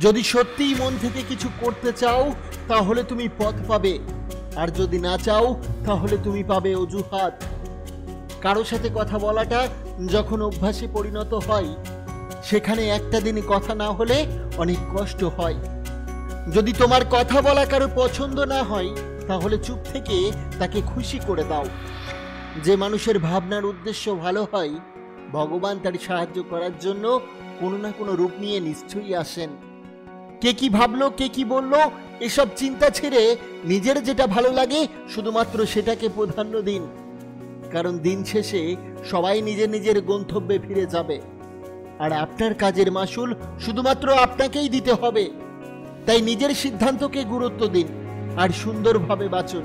যদি সত্যিই মন থেকে কিছু করতে চাও তাহলে তুমি পথ পাবে, আর যদি না চাও তাহলে তুমি পাবে অজুহাত। কারো সাথে কথা বলাটা যখন অভ্যাসে পরিণত হয়, সেখানে একটা দিন কথা না হলে অনেক কষ্ট হয়। যদি তোমার কথা বলা কারো পছন্দ না হয় তাহলে চুপ থেকে তাকে খুশি করে দাও। যে মানুষের ভাবনার উদ্দেশ্য ভালো হয়, ভগবান তার সাহায্য করার জন্য কোনো না কোনো রূপ নিয়ে নিশ্চয়ই আসেন। কে কি ভাবলো, কে কি বললো, এসব চিন্তা ছেড়ে নিজের যেটা ভালো লাগে শুধুমাত্র সেটাকে প্রাধান্য দিন। কারণ দিন শেষে সবাই নিজের নিজের গন্তব্যে ফিরে যাবে, আর আপনার কাজের মাসুল শুধুমাত্র আপনাকেই দিতে হবে। তাই নিজের সিদ্ধান্তকে গুরুত্ব দিন আর সুন্দরভাবে বাঁচুন।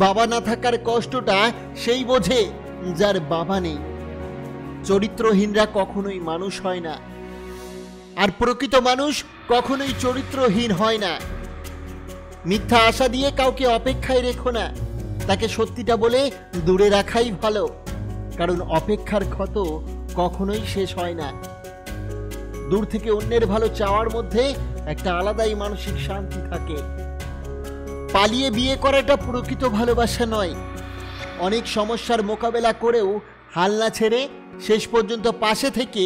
বাবা না থাকার কষ্টটা সেই বোঝে যার বাবা নেই। চরিত্রহীনরা কখনোই মানুষ হয় না, আর প্রকৃত মানুষ কখনোই চরিত্রহীন হয় না। মিথ্যা আশা দিয়ে কাউকে অপেক্ষায় রেখো না, তাকে সত্যিটা বলে দূরে রাখাই ভালো। কারণ অপেক্ষার ক্ষত কখনোই শেষ হয় না। দূর থেকে অন্যের ভালো চাওয়ার মধ্যে একটা আলাদাই মানসিক শান্তি থাকে। পালিয়ে বিয়ে করাটা প্রকৃত ভালোবাসা নয়। অনেক সমস্যার মোকাবেলা করেও হাল না ছেড়ে শেষ পর্যন্ত পাশে থেকে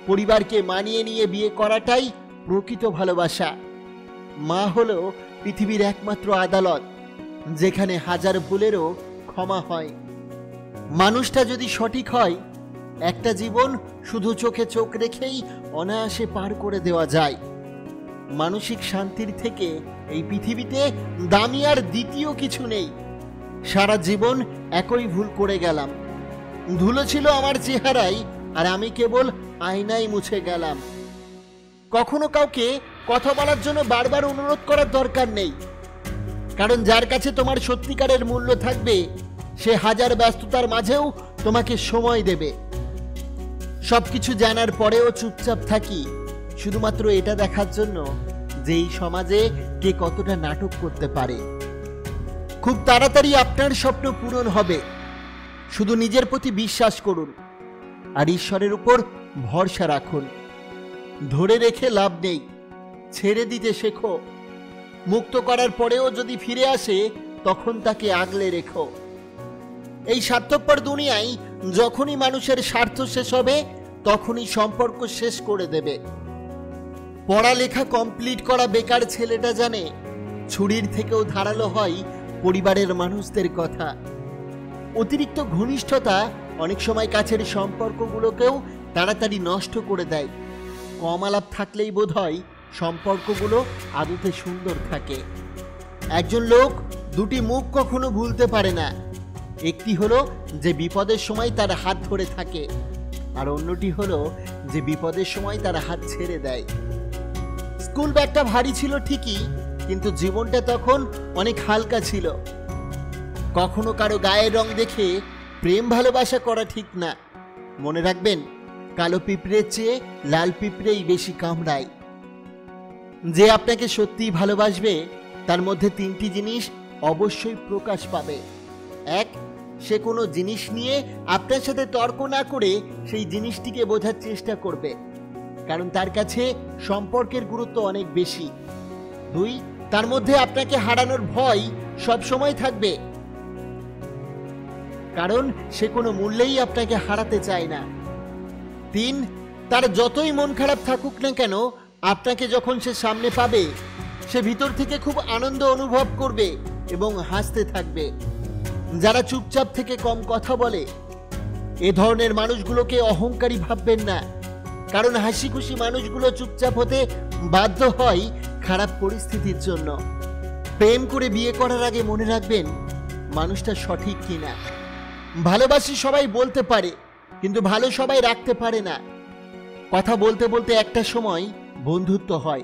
পরিবারকে মানিয়ে নিয়ে বিয়ে করাটাই প্রকৃত ভালোবাসা। মা হলো পৃথিবীর একমাত্র আদালত, যেখানে হাজার ভুলেরও ক্ষমা হয়। মানুষটা যদি সঠিক হয়, একটা জীবন শুধু চোখে চোখ রেখেই অনায়াসে পার করে দেওয়া যায়। মানসিক শান্তির থেকে এই পৃথিবীতে দামি আর দ্বিতীয় কিছু নেই। সারা জীবন একই ভুল করে গেলাম, ধুলো ছিল আমার চেহারায়, আর আমি কেবল আয়নায় মুছে গেলাম। কখনো কাউকে কথা বলার জন্য বারবার অনুরোধ করার দরকার নেই, কারণ যার কাছে তোমার সত্যিকারের মূল্য থাকবে, সে হাজার ব্যস্ততার মাঝেও তোমাকে সময় দেবে। সবকিছু জানার পরেও চুপচাপ থাকি শুধুমাত্র এটা দেখার জন্য যে এই সমাজে কে কতটা নাটক করতে পারে। খুব তাড়াতাড়ি আপনার স্বপ্ন পূরণ হবে। শুধু নিজের প্রতি বিশ্বাস করুন আর ঈশ্বরের উপর ভরসা রাখুন। ধরে রেখে লাভ নেই, ছেড়ে দিতে শেখো। মুক্ত করার পরেও যদি ফিরে আসে তখন তাকে আগলে রেখো। এই স্বার্থপর দুনিয়ায় যখনই মানুষের স্বার্থ শেষ হবে তখনই সম্পর্ক শেষ করে দেবে। পড়ালেখা কমপ্লিট করা বেকার ছেলেটা জানে ছুরির থেকেও ধারালো হয় পরিবারের মানুষদের কথা। অতিরিক্ত ঘনিষ্ঠতা অনেক সময় কাছের সম্পর্কগুলোকেও তাড়াতাড়ি নষ্ট করে দেয়। কম আলাপ থাকলেই বোধহয় সম্পর্কগুলো আদতে সুন্দর থাকে। একজন লোক দুটি মুখ কখনো ভুলতে পারে না। একটি হলো যে বিপদের সময় তার হাত ধরে থাকে, আর অন্যটি হলো যে বিপদের সময় তার হাত ছেড়ে দেয়। স্কুল ব্যাগটা ভারী ছিল ঠিকই, কিন্তু জীবনটা তখন অনেক হালকা ছিল। কখনো কারো গায়ের রং দেখে প্রেম ভালোবাসা করা ঠিক না। মনে রাখবেন, কালো পিঁপড়ের চেয়ে লাল পিঁপড়েই বেশি কামড়ায়। যে আপনাকে সত্যিই ভালোবাসবে তার মধ্যে তিনটি জিনিস অবশ্যই প্রকাশ পাবে। এক, সে কোনো জিনিস নিয়ে আপনার সাথে তর্ক না করে সেই জিনিসটিকে বোঝার চেষ্টা করবে, কারণ তার কাছে সম্পর্কের গুরুত্ব অনেক বেশি। দুই, তার মধ্যে আপনাকে হারানোর ভয় সবসময় থাকবে, কারণ সে কোনো মূল্যেই আপনাকে হারাতে চায় না। তিন, তার যতই মন খারাপ থাকুক না কেন, আপনাকে যখন সে সামনে পাবে সে ভিতর থেকে খুব আনন্দ অনুভব করবে এবং হাসতে থাকবে। যারা চুপচাপ থেকে কম কথা বলে, এ ধরনের মানুষগুলোকে অহংকারী ভাববেন না, কারণ হাসি খুশি মানুষগুলো চুপচাপ হতে বাধ্য হয় খারাপ পরিস্থিতির জন্য। প্রেম করে বিয়ে করার আগে মনে রাখবেন মানুষটা সঠিক কিনা। ভালোবাসি সবাই বলতে পারে, কিন্তু ভালো সবাই রাখতে পারে না। কথা বলতে বলতে একটা সময় বন্ধুত্ব হয়,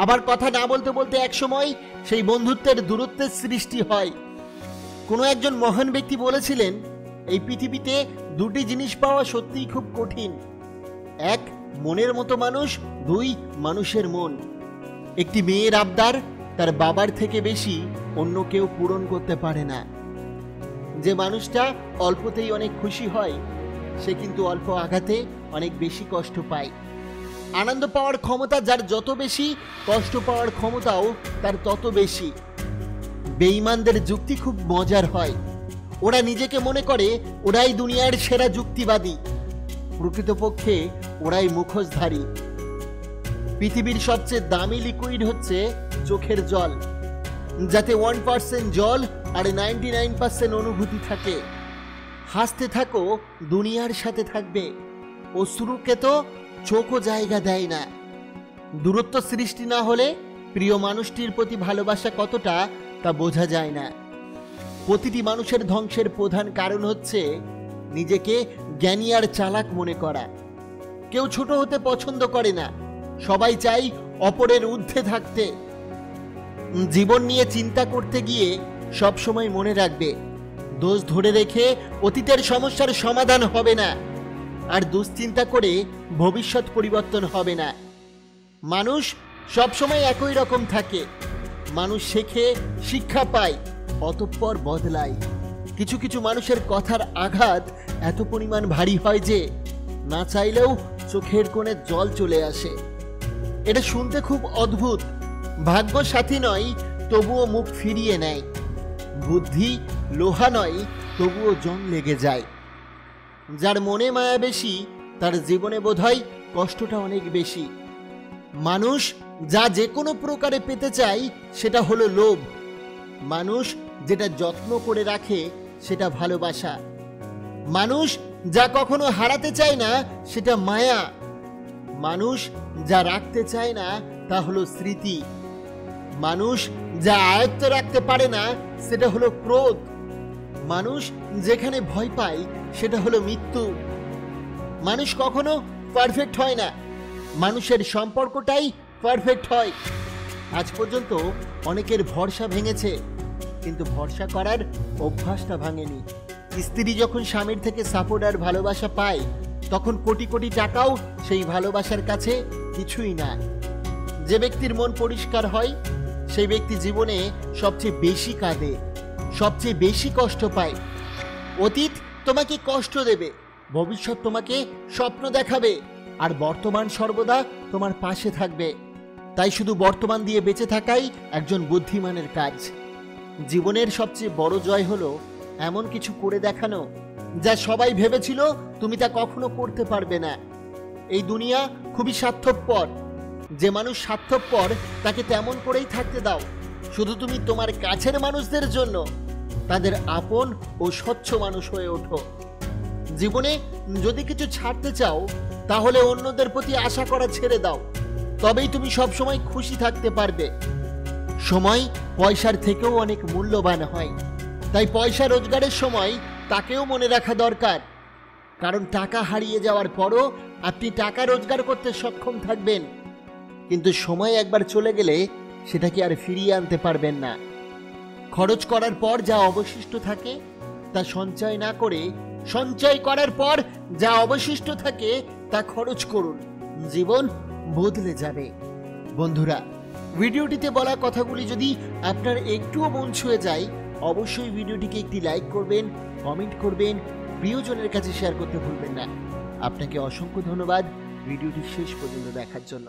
আবার কথা না বলতে বলতে এক সময় সেই বন্ধুত্বের দূরত্বের সৃষ্টি হয়। কোনো একজন মহান ব্যক্তি বলেছিলেন, এই পৃথিবীতে দুটি জিনিস পাওয়া সত্যিই খুব কঠিন। এক, মনের মতো মানুষ। দুই, মানুষের মন। একটি মেয়ের আবদার তার বাবার থেকে বেশি অন্য কেউ পূরণ করতে পারে না। যে মানুষটা অল্পতেই অনেক খুশি হয়, সে কিন্তু অল্প আঘাতে অনেক বেশি কষ্ট পায়। আনন্দ পাওয়ার ক্ষমতা যার যত বেশি, কষ্ট পাওয়ার ক্ষমতাও তার তত বেশি। বেঈমানদের যুক্তি খুব মজার হয়। ওরা নিজেকে মনে করে ওরাই দুনিয়ার সেরা যুক্তিবাদী, প্রকৃতপক্ষে ওরাই মুখোশধারী। পৃথিবীর সবচেয়ে দামি লিকুইড হচ্ছে চোখের জল, যাতে 1% জল আর 99% অনুভূতি থাকে। হাসতে থাকো, দুনিয়ার সাথে থাকবে। অশ্রুকে তো চোখও জায়গা দেয় না। দূরত্ব সৃষ্টি না হলে প্রিয় মানুষটির প্রতি ভালোবাসা কতটা তা বোঝা যায় না। প্রতিটি মানুষের ধ্বংসের প্রধান কারণ হচ্ছে নিজেকে জ্ঞানী আর চালাক মনে করা। কেউ ছোট হতে পছন্দ করে না, সবাই চাই অপরের ঊর্ধ্বে থাকতে। জীবন নিয়ে চিন্তা করতে গিয়ে সব সময় মনে রাখবে, দোষ ধরে রেখে অতীতের সমস্যার সমাধান হবে না, আর দুশ্চিন্তা করে ভবিষ্যৎ পরিবর্তন হবে না। মানুষ সবসময় একই রকম থাকে। মানুষ শেখে, শিক্ষা পায়, অতঃপর বদলায়। কিছু কিছু মানুষের কথার আঘাত এত পরিমাণ ভারী হয় যে না চাইলেও চোখের কোণে জল চলে আসে। এটা শুনতে খুব অদ্ভুত। ভাগ্য সাথী নয়, তবুও মুখ ফিরিয়ে নেয়। বুদ্ধি লোহা নয়, তবুও জং লেগে যায়। যার মনে মায়া বেশি, তার জীবনে বোধহয় কষ্টটা অনেক বেশি। মানুষ যা যে কোনো প্রকারে পেতে চায় সেটা হলো লোভ। মানুষ যেটা যত্ন করে রাখে সেটা ভালোবাসা। মানুষ যা কখনো হারাতে চায় না সেটা মায়া। মানুষ যা রাখতে চায় না তা হলো স্মৃতি। মানুষ যা আয়ত্তে রাখতে পারে না সেটা হলো ক্রোধ। মানুষ যেখানে ভয় পায় সেটা হলো মৃত্যু। মানুষ কখনো পারফেক্ট হয় না, মানুষের সম্পর্কটাই পারফেক্ট হয়। আজ পর্যন্ত অনেকের ভরসা ভেঙেছে, কিন্তু ভরসা করার অভ্যাসটা ভাঙেনি। স্ত্রী যখন স্বামীর থেকে সাপোর্ট আর ভালোবাসা পায়, তখন কোটি কোটি টাকাও সেই ভালোবাসার কাছে কিছুই না। যে ব্যক্তির মন পরিষ্কার হয়, সেই ব্যক্তি জীবনে সবচেয়ে বেশি কাঁদে, সবচেয়ে বেশি কষ্ট পায়। অতীত তোমাকে কষ্ট দেবে, ভবিষ্যৎ তোমাকে স্বপ্ন দেখাবে, আর বর্তমান সর্বদা তোমার পাশে থাকবে। তাই শুধু বর্তমান দিয়ে বেঁচে থাকাই একজন বুদ্ধিমানের কাজ। জীবনের সবচেয়ে বড় জয় হলো এমন কিছু করে দেখানো যা সবাই ভেবেছিল তুমি তা কখনো করতে পারবে না। এই দুনিয়া খুবই স্বার্থপর। যে মানুষ স্বার্থপর তাকে তেমন করেই থাকতে দাও। শুধু তুমি তোমার কাছের মানুষদের জন্য তাদের আপন ও স্বচ্ছ মানুষ হয়ে ওঠো। জীবনে যদি কিছু ছাড়তে চাও, তাহলে অন্যদের প্রতি আশা করা ছেড়ে দাও, তবেই তুমি সবসময় খুশি থাকতে পারবে। সময় পয়সার থেকেও অনেক মূল্যবান হয়, তাই পয়সা রোজগারের সময় তাকেও মনে রাখা দরকার। কারণ টাকা হারিয়ে যাওয়ার পরও আপনি টাকা রোজগার করতে সক্ষম থাকবেন, কিন্তু সময় একবার চলে গেলে সেটাকে আর ফিরিয়ে আনতে পারবেন না। খরচ করার পর যা অবশিষ্ট থাকে তা সঞ্চয় না করে, সঞ্চয় করার পর যা অবশিষ্ট থাকে তা খরচ করুন। জীবন বদলে যাবে। বন্ধুরা, ভিডিওটিতে বলা কথাগুলি যদি আপনার একটুও মন ছুঁয়ে যায়, অবশ্যই ভিডিওটিকে একটি লাইক করবেন, কমেন্ট করবেন, প্রিয়জনের কাছে শেয়ার করতে ভুলবেন না। আপনাকে অসংখ্য ধন্যবাদ ভিডিওটি শেষ পর্যন্ত দেখার জন্য।